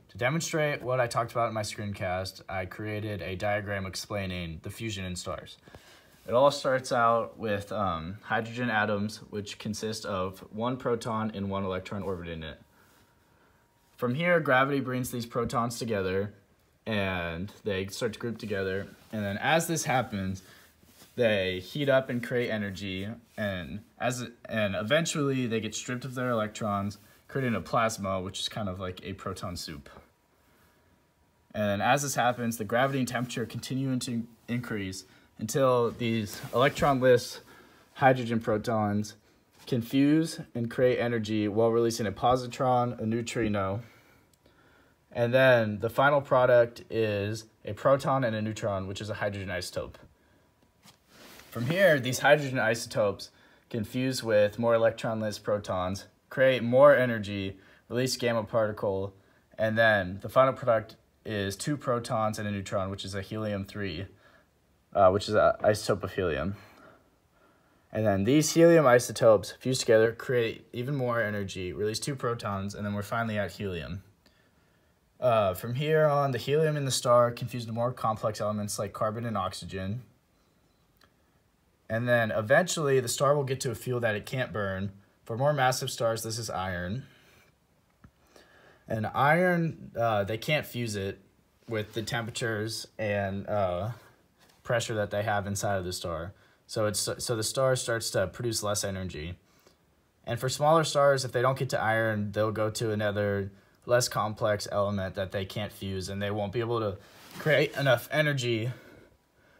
To demonstrate what I talked about in my screencast, I created a diagram explaining the fusion in stars. It all starts out with hydrogen atoms, which consist of one proton and one electron orbiting it. From here, gravity brings these protons together, and they start to group together. And then as this happens, they heat up and create energy, and eventually they get stripped of their electrons, creating a plasma, which is kind of like a proton soup. And as this happens, the gravity and temperature continue to increase until these electronless hydrogen protons can fuse and create energy while releasing a positron, a neutrino, and then the final product is a proton and a neutron, which is a hydrogen isotope. From here, these hydrogen isotopes can fuse with more electronless protons, create more energy, release gamma particle, and then the final product is two protons and a neutron, which is a helium-3, which is an isotope of helium. And then these helium isotopes fuse together, create even more energy, release two protons, and then we're finally at helium. From here on, the helium in the star can fuse to more complex elements like carbon and oxygen. And then eventually the star will get to a fuel that it can't burn. For more massive stars, this is iron. And iron, they can't fuse it with the temperatures and pressure that they have inside of the star. So the star starts to produce less energy. And for smaller stars, if they don't get to iron, they'll go to another less complex element that they can't fuse, and they won't be able to create enough energy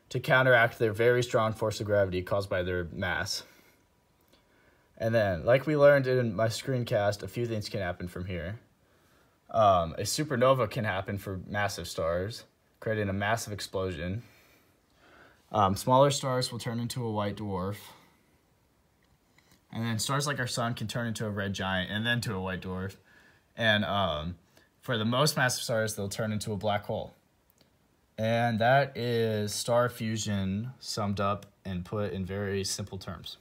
to counteract their very strong force of gravity caused by their mass. And then, like we learned in my screencast, a few things can happen from here. A supernova can happen for massive stars, creating a massive explosion. Smaller stars will turn into a white dwarf. And then stars like our sun can turn into a red giant and then to a white dwarf. And for the most massive stars, they'll turn into a black hole. And that is star fusion summed up and put in very simple terms.